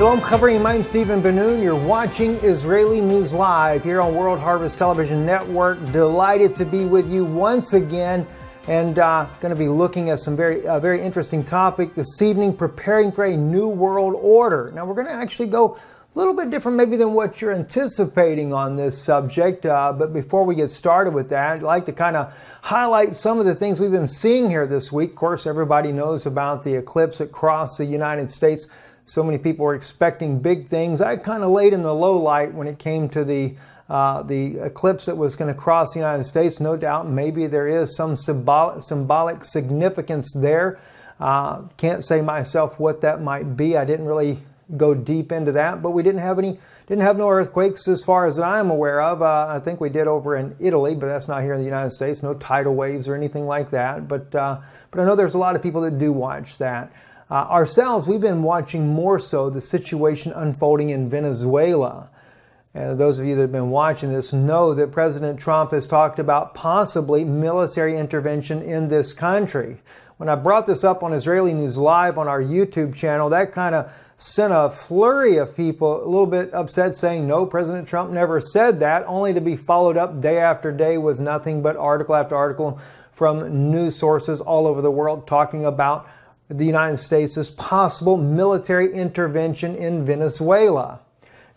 Shalom Chavrim, I'm Stephen Ben-Nun. You're watching Israeli News Live here on World Harvest Television Network. Delighted to be with you once again, and going to be looking at some very interesting topic this evening, preparing for a new world order. Now we're going to actually go a little bit different maybe than what you're anticipating on this subject, but before we get started with that, I'd like to kind of highlight some of the things we've been seeing here this week. Of course, everybody knows about the eclipse across the United States. So many people were expecting big things. I kind of laid in the low light when it came to the eclipse that was going to cross the United States. No doubt, maybe there is some symbolic significance there. Can't say myself what that might be. I didn't really go deep into that, but we didn't have no earthquakes as far as I'm aware of. I think we did over in Italy, but that's not here in the United States. No tidal waves or anything like that. But I know there's a lot of people that do watch that. Ourselves, we've been watching more so the situation unfolding in Venezuela. And those of you that have been watching this know that President Trump has talked about possibly military intervention in this country. When I brought this up on Israeli News Live on our YouTube channel, that kind of sent a flurry of people a little bit upset, saying, no, President Trump never said that, only to be followed up day after day with nothing but article after article from news sources all over the world talking about the United States' possible military intervention in Venezuela.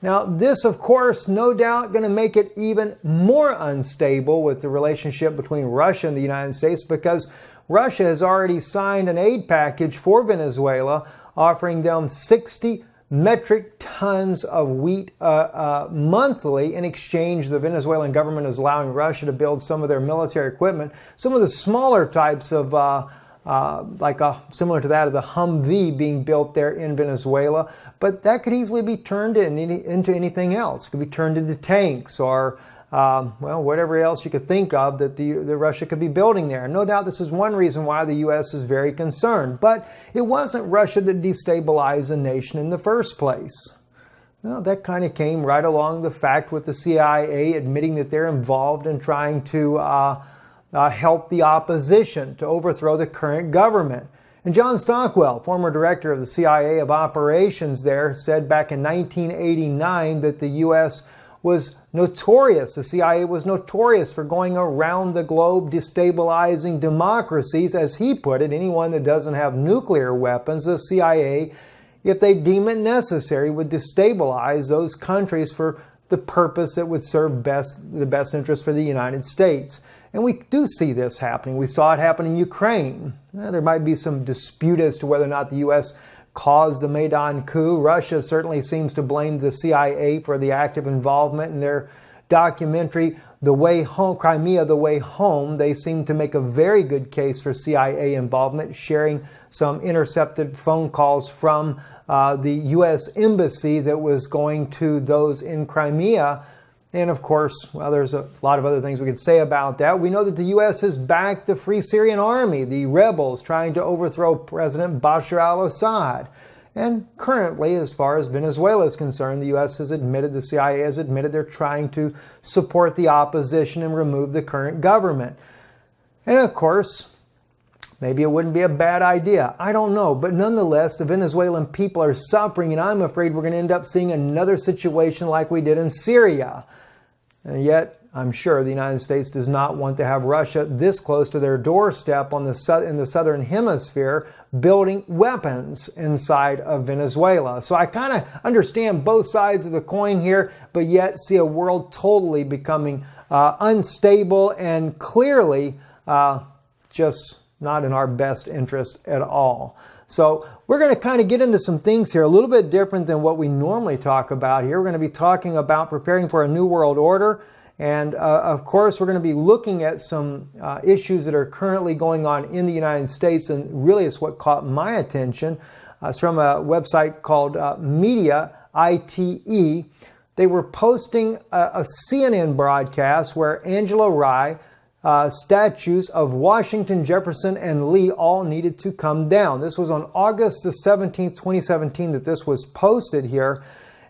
Now, this, of course, no doubt going to make it even more unstable with the relationship between Russia and the United States, because Russia has already signed an aid package for Venezuela, offering them 60 metric tons of wheat monthly. In exchange, the Venezuelan government is allowing Russia to build some of their military equipment, some of the smaller types of similar to that of the Humvee being built there in Venezuela, but that could easily be turned into anything else. It could be turned into tanks or, whatever else you could think of that the Russia could be building there. No doubt this is one reason why the U.S. is very concerned, but it wasn't Russia that destabilized the nation in the first place. Well, that kind of came right along the fact with the CIA admitting that they're involved in trying to help the opposition to overthrow the current government. And John Stockwell, former director of the CIA of operations there, said back in 1989 that the U.S. was notorious, the CIA was notorious for going around the globe destabilizing democracies. As he put it, anyone that doesn't have nuclear weapons, the CIA, if they deem it necessary, would destabilize those countries for the purpose that would serve the best interest for the United States. And we do see this happening. We saw it happen in Ukraine. There might be some dispute as to whether or not the U.S. caused the Maidan coup. Russia certainly seems to blame the CIA for the active involvement in their documentary, The Way Home, Crimea, The Way Home. They seem to make a very good case for CIA involvement, sharing some intercepted phone calls from the U.S. embassy that was going to those in Crimea. And of course, well, there's a lot of other things we could say about that. We know that the U.S. has backed the Free Syrian Army, the rebels trying to overthrow President Bashar al-Assad. And currently, as far as Venezuela is concerned, the U.S. has admitted, the CIA has admitted they're trying to support the opposition and remove the current government. And of course, maybe it wouldn't be a bad idea. I don't know. But nonetheless, the Venezuelan people are suffering, and I'm afraid we're going to end up seeing another situation like we did in Syria. And yet, I'm sure the United States does not want to have Russia this close to their doorstep in the southern hemisphere building weapons inside of Venezuela. So I kind of understand both sides of the coin here, but yet see a world totally becoming unstable and clearly just not in our best interest at all. So we're going to kind of get into some things here a little bit different than what we normally talk about here. We're going to be talking about preparing for a new world order. And of course, we're going to be looking at some issues that are currently going on in the United States. And really it's what caught my attention. It's from a website called Media, ITE. They were posting a CNN broadcast where Angela Rye, statues of Washington, Jefferson, and Lee all needed to come down. This was on August the 17th, 2017 that this was posted here.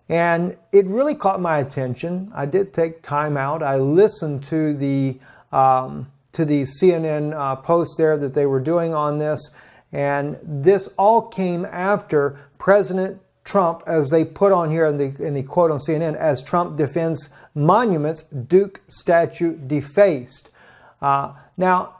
And it really caught my attention. I did take time out. I listened to the CNN post there that they were doing on this. And this all came after President Trump, as they put on here in the quote on CNN, as Trump defends monuments, Duke statue defaced. Now,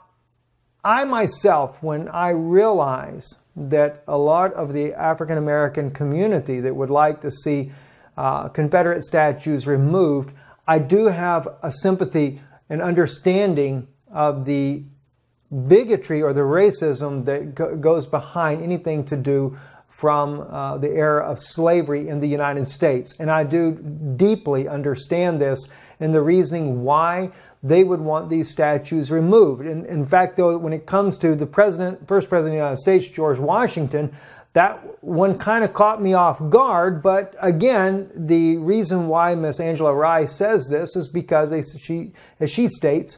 I myself, when I realize that a lot of the African American community that would like to see Confederate statues removed, I do have a sympathy and understanding of the bigotry or the racism that goes behind anything to do from the era of slavery in the United States. And I do deeply understand this and the reasoning why they would want these statues removed. In fact, though, when it comes to the first president of the United States, George Washington, that one kind of caught me off guard. But again, the reason why Miss Angela Rye says this is because, as she states,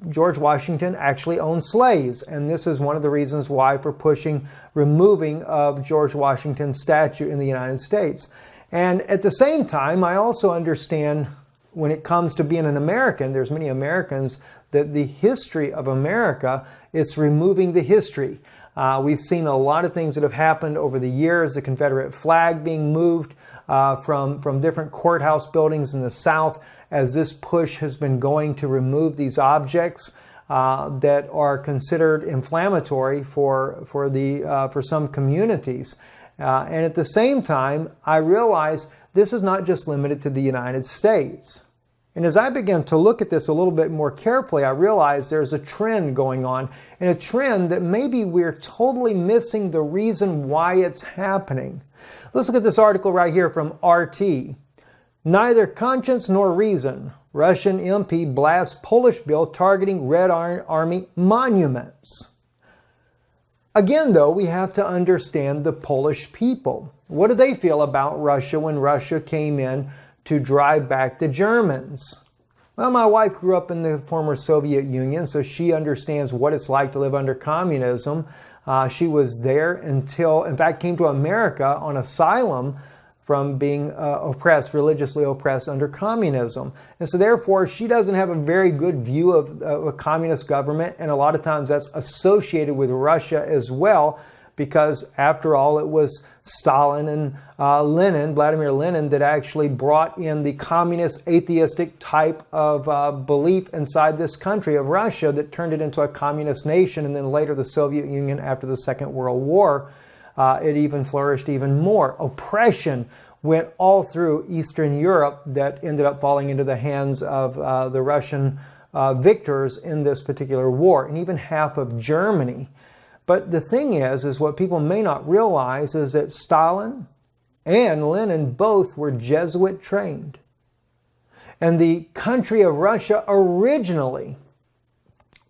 George Washington actually owned slaves. And this is one of the reasons why for pushing removing of George Washington's statue in the United States. And at the same time, I also understand when it comes to being an American, there's many Americans that the history of America, it's removing the history. We've seen a lot of things that have happened over the years, the Confederate flag being moved from different courthouse buildings in the South as this push has been going to remove these objects that are considered inflammatory for some communities. And at the same time, I realize this is not just limited to the United States. And as I began to look at this a little bit more carefully, I realized there's a trend going on, and a trend that maybe we're totally missing the reason why it's happening. Let's look at this article right here from RT. Neither conscience nor reason. Russian MP blasts Polish bill targeting Red Army monuments. Again, though, we have to understand the Polish people. What do they feel about Russia when Russia came in to drive back the Germans? Well, my wife grew up in the former Soviet Union, so she understands what it's like to live under communism. She was there until, in fact, came to America on asylum from being religiously oppressed under communism. And so therefore, she doesn't have a very good view of a communist government, and a lot of times that's associated with Russia as well, because after all, it was Stalin and Vladimir Lenin, that actually brought in the communist atheistic type of belief inside this country of Russia that turned it into a communist nation, and then later the Soviet Union after the Second World War. It even flourished even more. Oppression went all through Eastern Europe that ended up falling into the hands of the Russian victors in this particular war, and even half of Germany. But the thing is what people may not realize is that Stalin and Lenin both were Jesuit trained. And the country of Russia originally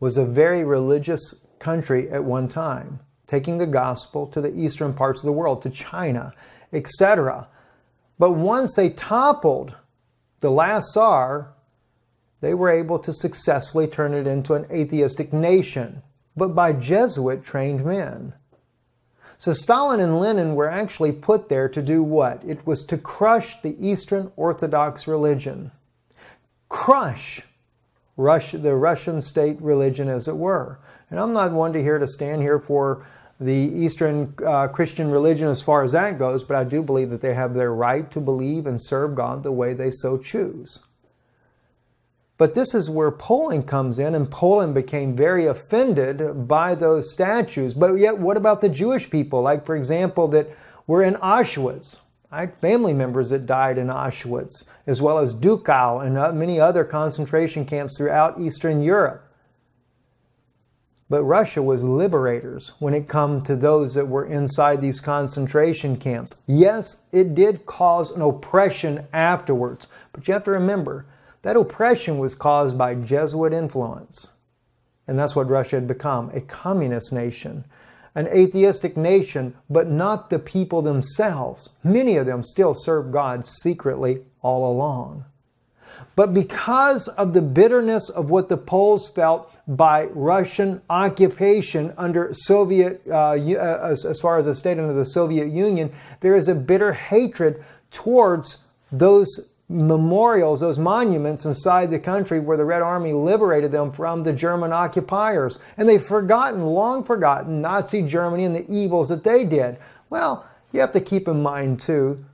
was a very religious country at one time, taking the gospel to the eastern parts of the world, to China, etc. But once they toppled the last Tsar, they were able to successfully turn it into an atheistic nation, but by Jesuit-trained men. So Stalin and Lenin were actually put there to do what? It was to crush the Eastern Orthodox religion. Crush the Russian state religion, as it were. And I'm not one to stand here for the Eastern Christian religion as far as that goes, but I do believe that they have their right to believe and serve God the way they so choose. But this is where Poland comes in, and Poland became very offended by those statues. But yet, what about the Jewish people? Like, for example, that were in Auschwitz. I had family members that died in Auschwitz, as well as Dachau and many other concentration camps throughout Eastern Europe. But Russia was liberators when it came to those that were inside these concentration camps. Yes, it did cause an oppression afterwards, but you have to remember, that oppression was caused by Jesuit influence. And that's what Russia had become, a communist nation, an atheistic nation, but not the people themselves. Many of them still serve God secretly all along. But because of the bitterness of what the Poles felt by Russian occupation under Soviet, as far as a state under the Soviet Union, there is a bitter hatred towards those memorials, those monuments inside the country where the Red Army liberated them from the German occupiers. And they've long forgotten Nazi Germany and the evils that they did. Well, You have to keep in mind, too,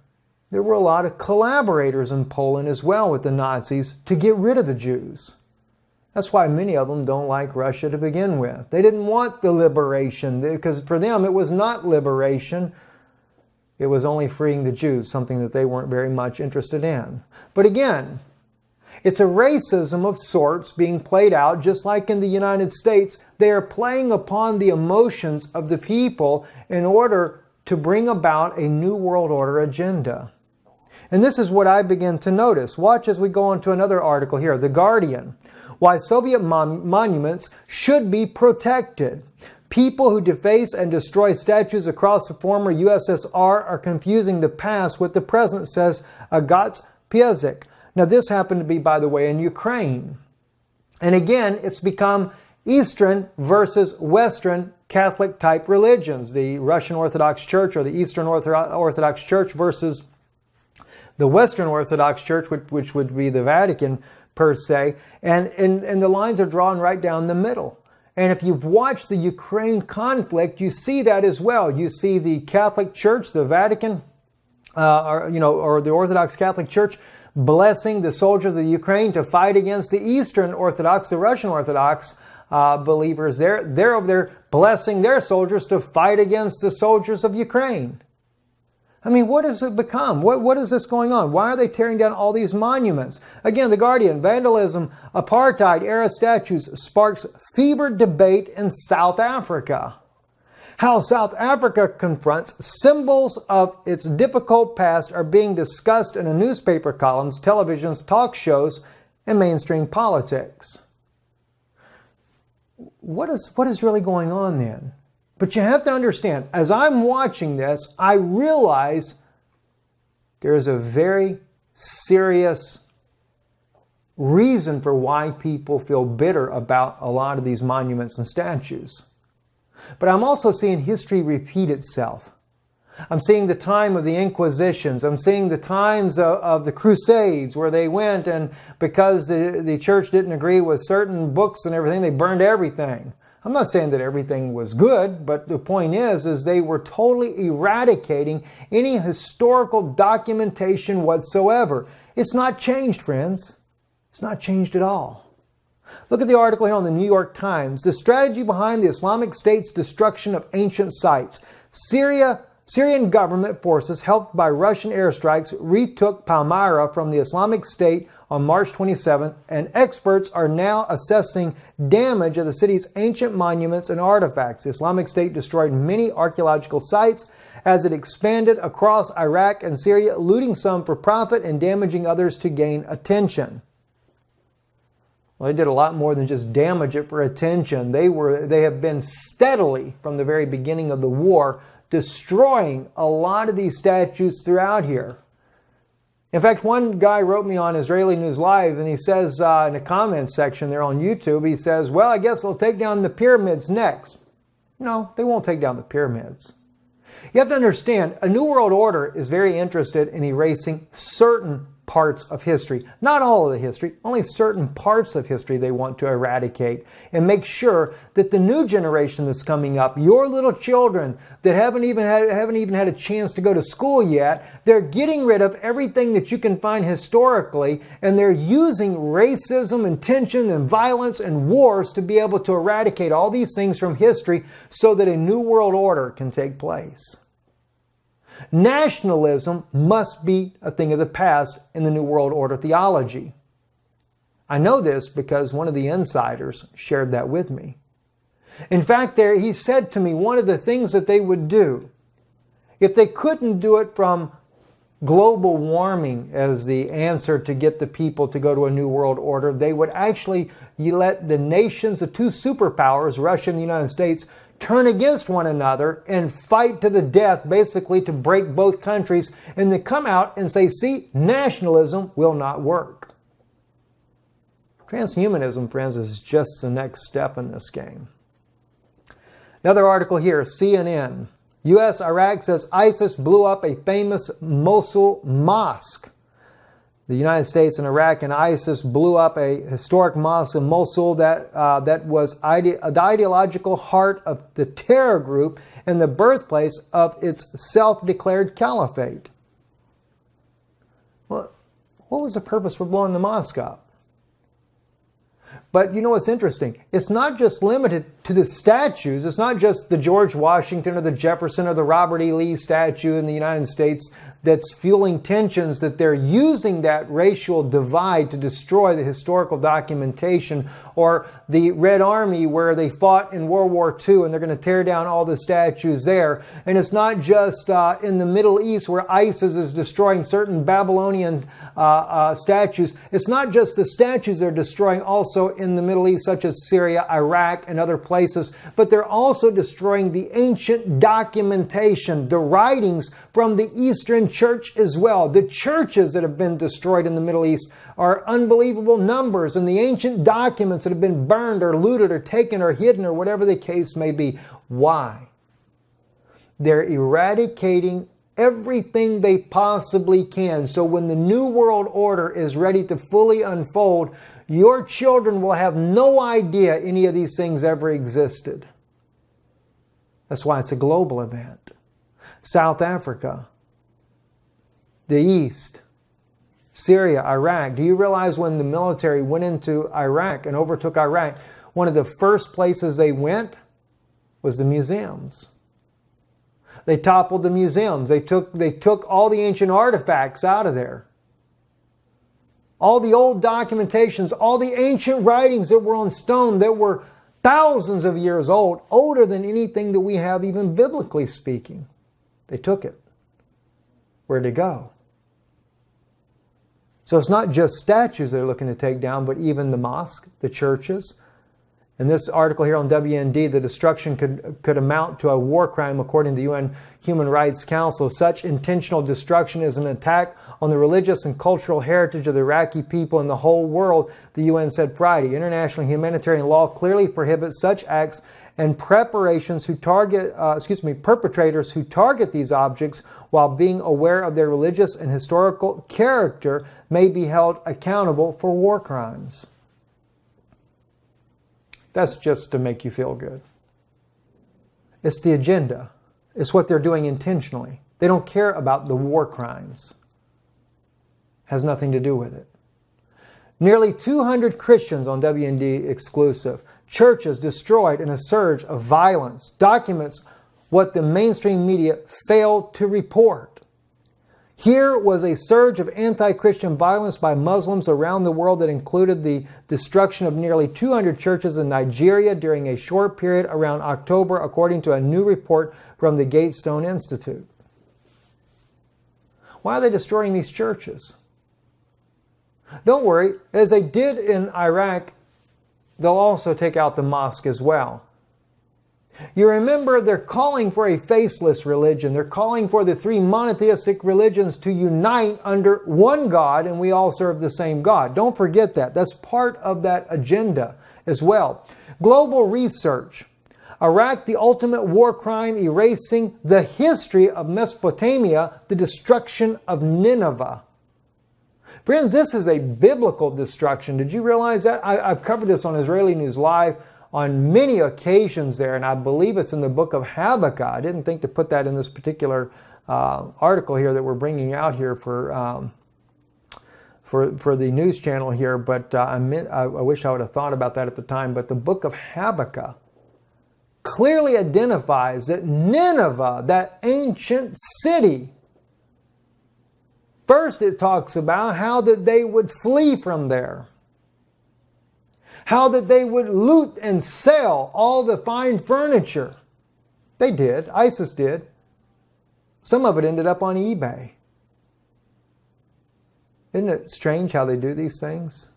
there were a lot of collaborators in Poland as well with the Nazis to get rid of the Jews. That's why many of them don't like Russia to begin with. They didn't want the liberation, because for them it was not liberation. It was only freeing the Jews, something that they weren't very much interested in. But again, it's a racism of sorts being played out, just like in the United States. They are playing upon the emotions of the people in order to bring about a New World Order agenda. And this is what I begin to notice. Watch as we go on to another article here, The Guardian. Why Soviet monuments should be protected. People who deface and destroy statues across the former USSR are confusing the past with the present, says Agats Piasek. Now this happened to be, by the way, in Ukraine. And again, it's become Eastern versus Western Catholic type religions. The Russian Orthodox Church or the Eastern Orthodox Church versus the Western Orthodox Church, which would be the Vatican per se. And the lines are drawn right down the middle. And if you've watched the Ukraine conflict, you see that as well. You see the Catholic Church, the Vatican, or the Orthodox Catholic Church blessing the soldiers of the Ukraine to fight against the Eastern Orthodox, the Russian Orthodox believers. They're over there blessing their soldiers to fight against the soldiers of Ukraine. I mean, what has it become? What is this going on? Why are they tearing down all these monuments? Again, The Guardian, vandalism, apartheid-era statues sparks fevered debate in South Africa. How South Africa confronts symbols of its difficult past are being discussed in newspaper columns, televisions, talk shows, and mainstream politics. What is really going on then? But you have to understand, as I'm watching this, I realize there is a very serious reason for why people feel bitter about a lot of these monuments and statues. But I'm also seeing history repeat itself. I'm seeing the time of the Inquisitions. I'm seeing the times of the Crusades where they went and because the church didn't agree with certain books and everything, they burned everything. I'm not saying that everything was good, but the point is they were totally eradicating any historical documentation whatsoever. It's not changed, friends. It's not changed at all. Look at the article here on the New York Times. The strategy behind the Islamic State's destruction of ancient sites. Syrian government forces, helped by Russian airstrikes, retook Palmyra from the Islamic State on March 27th, and experts are now assessing damage of the city's ancient monuments and artifacts. The Islamic State destroyed many archaeological sites as it expanded across Iraq and Syria, looting some for profit and damaging others to gain attention. Well, they did a lot more than just damage it for attention. They have been steadily, from the very beginning of the war, destroying a lot of these statues throughout here. In fact, one guy wrote me on Israeli News Live, and he says in the comments section there on YouTube, he says, well, I guess they'll take down the pyramids next. No, they won't take down the pyramids. You have to understand, a New World Order is very interested in erasing certain parts of history. Not all of the history, only certain parts of history they want to eradicate and make sure that the new generation that's coming up, your little children that haven't even had a chance to go to school yet, they're getting rid of everything that you can find historically, and they're using racism and tension and violence and wars to be able to eradicate all these things from history so that a new world order can take place. Nationalism must be a thing of the past in the New World Order theology. I know this because one of the insiders shared that with me. In fact, he said to me one of the things that they would do, if they couldn't do it from global warming as the answer to get the people to go to a New World Order, they would actually let the nations, the two superpowers, Russia and the United States, turn against one another and fight to the death, basically to break both countries, and then come out and say, see, nationalism will not work. Transhumanism, friends, is just the next step in this game. Another article here, CNN. U.S. Iraq says ISIS blew up a famous Mosul mosque. The United States and Iraq and ISIS blew up a historic mosque in Mosul that was the ideological heart of the terror group and the birthplace of its self-declared caliphate. Well, what was the purpose for blowing the mosque up? But you know what's interesting? It's not just limited to the statues. It's not just the George Washington or the Jefferson or the Robert E. Lee statue in the United States that's fueling tensions, that they're using that racial divide to destroy the historical documentation, or the Red Army where they fought in World War II and they're going to tear down all the statues there. And it's not just in the Middle East where ISIS is destroying certain Babylonian statues. It's not just the statues they're destroying also in the Middle East, such as Syria, Iraq, and other places, but they're also destroying the ancient documentation, the writings from the Eastern Church as well. The churches that have been destroyed in the Middle East are unbelievable numbers, and the ancient documents that have been burned or looted or taken or hidden or whatever the case may be. Why? They're eradicating everything they possibly can. So when the New World Order is ready to fully unfold, your children will have no idea any of these things ever existed. That's why it's a global event. South Africa, the East, Syria, Iraq. Do you realize when the military went into Iraq and overtook Iraq, one of the first places they went was the museums? They toppled the museums. They took all the ancient artifacts out of there. All the old documentations, all the ancient writings that were on stone that were thousands of years old, older than anything that we have, even biblically speaking. They took it. Where'd it go? So it's not just statues they're looking to take down, but even the mosque, the churches. In this article here on WND, the destruction could amount to a war crime according to the UN Human Rights Council. Such intentional destruction is an attack on the religious and cultural heritage of the Iraqi people and the whole world, the UN said Friday. International humanitarian law clearly prohibits such acts, and perpetrators who target these objects while being aware of their religious and historical character may be held accountable for war crimes. That's just to make you feel good. It's the agenda. It's what they're doing intentionally. They don't care about the war crimes. Has nothing to do with it. Nearly 200 Christians on WND exclusive. Churches destroyed in a surge of violence. Documents what the mainstream media failed to report. Here was a surge of anti-Christian violence by Muslims around the world that included the destruction of nearly 200 churches in Nigeria during a short period around October, according to a new report from the Gatestone Institute. Why are they destroying these churches? Don't worry, as they did in Iraq, they'll also take out the mosque as well. You remember, they're calling for a faceless religion. They're calling for the three monotheistic religions to unite under one God, and we all serve the same God. Don't forget that. That's part of that agenda as well. Global research. Iraq, the ultimate war crime, erasing the history of Mesopotamia, the destruction of Nineveh. Friends, this is a biblical destruction. Did you realize that? I've covered this on Israeli News Live on many occasions there, and I believe it's in the book of Habakkuk. I didn't think to put that in this particular article here that we're bringing out here for the news channel here, but I wish I would have thought about that at the time. But the book of Habakkuk clearly identifies that Nineveh, that ancient city, first it talks about how that they would flee from there. How that they would loot and sell all the fine furniture. They did. ISIS did. Some of it ended up on eBay. Isn't it strange how they do these things?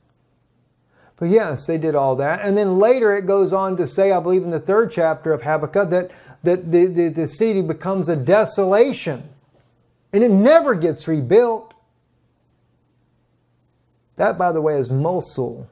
But yes, they did all that. And then later it goes on to say, I believe in the 3rd chapter of Habakkuk, that the city becomes a desolation. And it never gets rebuilt. That, by the way, is Mosul.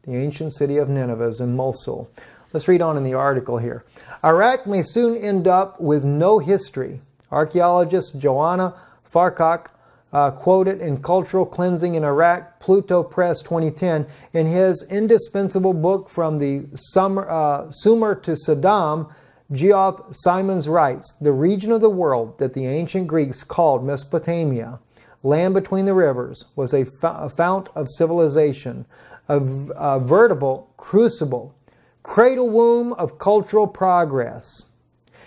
The ancient city of Nineveh is in Mosul. Let's read on in the article here. Iraq may soon end up with no history. Archaeologist Joanna Farkak quoted in Cultural Cleansing in Iraq, Pluto Press 2010, in his indispensable book From the Sumer to Saddam, Geoff Simons writes, "The region of the world that the ancient Greeks called Mesopotamia, land between the rivers, was a fount of civilization, a veritable crucible, cradle womb of cultural progress.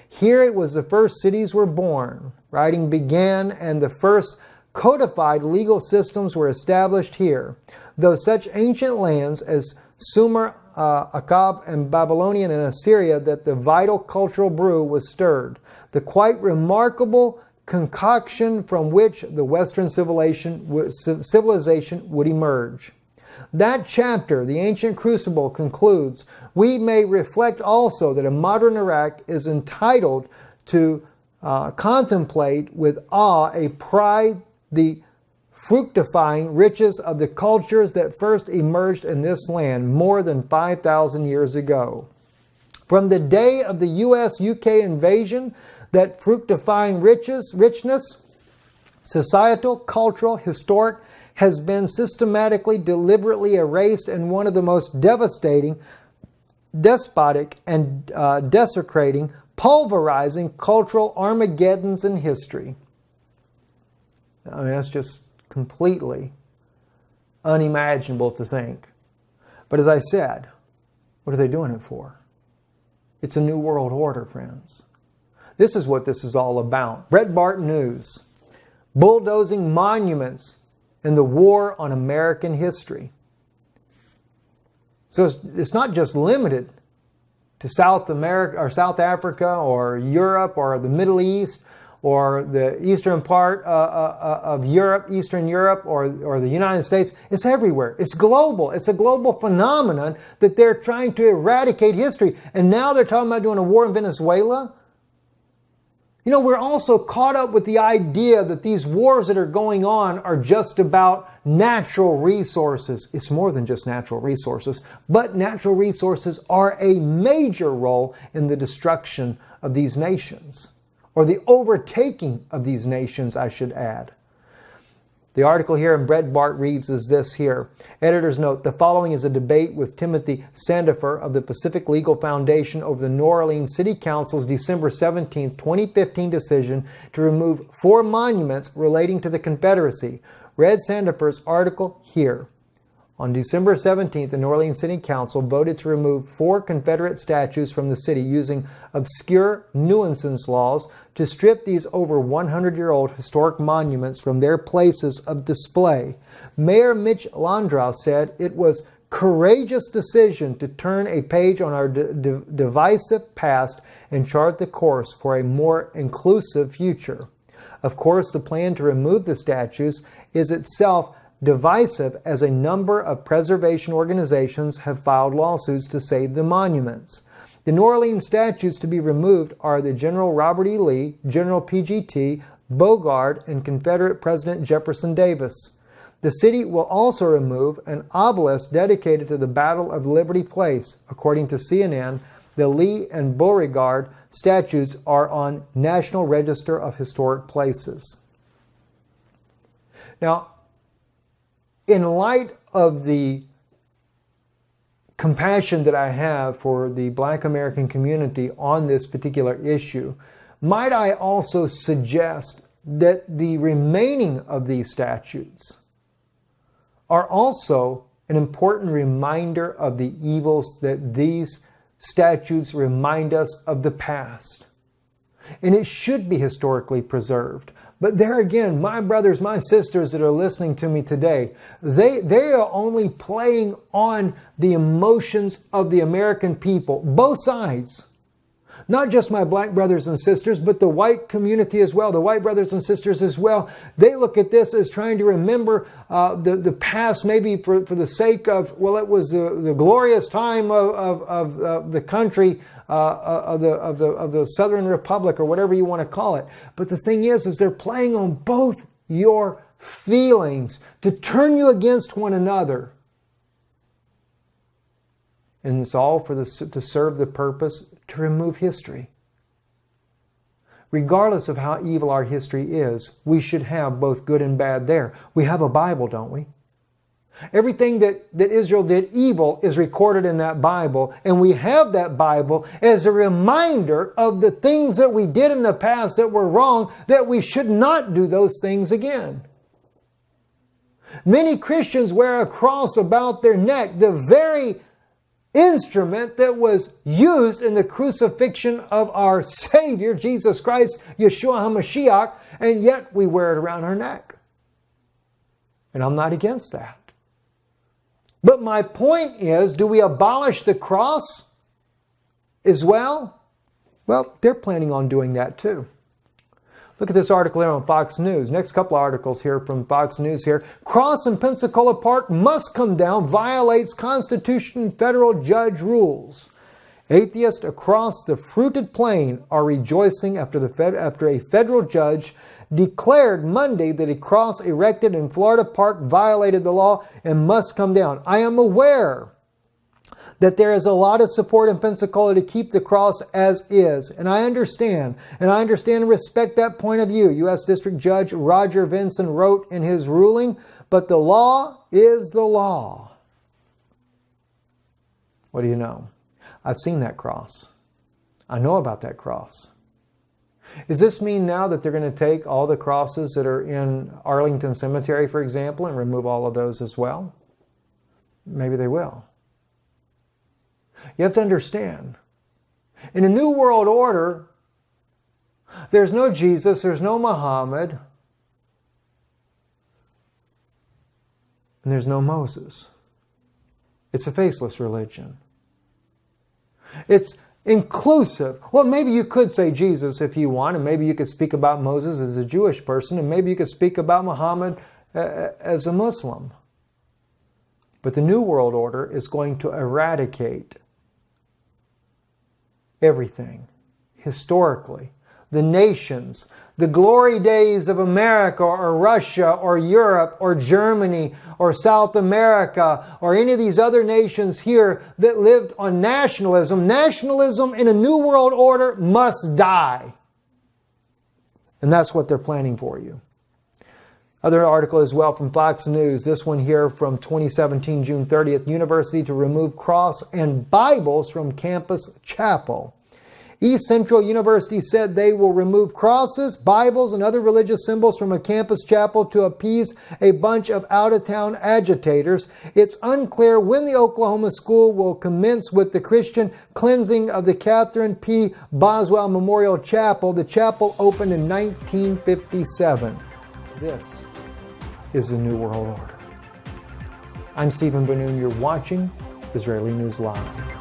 Here it was the first cities were born, writing began, and the first codified legal systems were established here. Though such ancient lands as Sumer, Akkad, and Babylonian and Assyria, that the vital cultural brew was stirred, the quite remarkable concoction from which the Western civilization would emerge." That chapter, The Ancient Crucible, concludes, "We may reflect also that a modern Iraq is entitled to contemplate with awe a pride the fructifying riches of the cultures that first emerged in this land more than 5,000 years ago. From the day of the U.S.-UK invasion, that fructifying richness, societal, cultural, historic, has been systematically, deliberately erased in one of the most devastating, despotic, and desecrating, pulverizing cultural Armageddons in history." I mean, that's just completely unimaginable to think. But as I said, what are they doing it for? It's a new world order, friends. This is what this is all about. Breitbart News. Bulldozing monuments in the war on American history. So it's not just limited to South America or South Africa or Europe or the Middle East or the eastern part of Europe, Eastern Europe, or the United States. It's everywhere. It's global. It's a global phenomenon that they're trying to eradicate history. And now they're talking about doing a war in Venezuela. You know, we're also caught up with the idea that these wars that are going on are just about natural resources. It's more than just natural resources, but natural resources are a major role in the destruction of these nations, or the overtaking of these nations, I should add. The article here in Breitbart reads as this here. Editor's note, the following is a debate with Timothy Sandifer of the Pacific Legal Foundation over the New Orleans City Council's December 17, 2015 decision to remove 4 monuments relating to the Confederacy. Read Sandifer's article here. On December 17th, the New Orleans City Council voted to remove 4 Confederate statues from the city using obscure nuisance laws to strip these over 100-year-old historic monuments from their places of display. Mayor Mitch Landrieu said it was a courageous decision to turn a page on our divisive past and chart the course for a more inclusive future. Of course, the plan to remove the statues is itself divisive, as a number of preservation organizations have filed lawsuits to save the monuments. The New Orleans statues to be removed are the General Robert E. Lee, General P.G.T., Beauregard, and Confederate President Jefferson Davis. The city will also remove an obelisk dedicated to the Battle of Liberty Place. According to CNN, the Lee and Beauregard statues are on National Register of Historic Places. Now, in light of the compassion that I have for the Black American community on this particular issue, might I also suggest that the remaining of these statutes are also an important reminder of the evils that these statutes remind us of the past. And it should be historically preserved. But there again, my brothers, my sisters that are listening to me today, they are only playing on the emotions of the American people, both sides. Not just my black brothers and sisters, but the white community as well, the white brothers and sisters as well. They look at this as trying to remember the past, maybe for the sake of, well, it was the glorious time of the country, of the Southern Republic, or whatever you want to call it. But the thing is they're playing on both your feelings to turn you against one another. And it's all to serve the purpose to remove history. regardless of how evil our history is, we should have both good and bad there. We have a Bible, don't we? Everything that Israel did evil is recorded in that Bible, and we have that Bible as a reminder of the things that we did in the past that were wrong, that we should not do those things again. Many Christians wear a cross about their neck, the very instrument that was used in the crucifixion of our Savior, Jesus Christ, Yeshua HaMashiach, and yet we wear it around our neck. And I'm not against that. But my point is, do we abolish the cross as well? Well, they're planning on doing that too. Look at this article here on Fox News. Next couple of articles here from Fox News here. Cross in Pensacola Park must come down, violates Constitution, federal judge rules. Atheists across the fruited plain are rejoicing after a federal judge declared Monday that a cross erected in Florida Park violated the law and must come down. I am aware that there is a lot of support in Pensacola to keep the cross as is. And I understand and respect that point of view. U.S. District Judge Roger Vinson wrote in his ruling, but the law is the law. What do you know? I've seen that cross. I know about that cross. Does this mean now that they're going to take all the crosses that are in Arlington Cemetery, for example, and remove all of those as well? Maybe they will. You have to understand, in a new world order, there's no Jesus, there's no Muhammad, and there's no Moses. It's a faceless religion. It's inclusive. Well, maybe you could say Jesus if you want, and maybe you could speak about Moses as a Jewish person, and maybe you could speak about Muhammad as a Muslim. But the New World Order is going to eradicate everything, historically, the nations, the glory days of America or Russia or Europe or Germany or South America or any of these other nations here that lived on nationalism. Nationalism in a new world order must die. And that's what they're planning for you. Other article as well from Fox News, this one here from 2017, June 30th, University to remove cross and Bibles from campus chapel. East Central University said they will remove crosses, Bibles, and other religious symbols from a campus chapel to appease a bunch of out-of-town agitators. It's unclear when the Oklahoma school will commence with the Christian cleansing of the Catherine P. Boswell Memorial Chapel. The chapel opened in 1957. This is the New World Order. I'm Stephen Ben-Nun. You're watching Israeli News Live.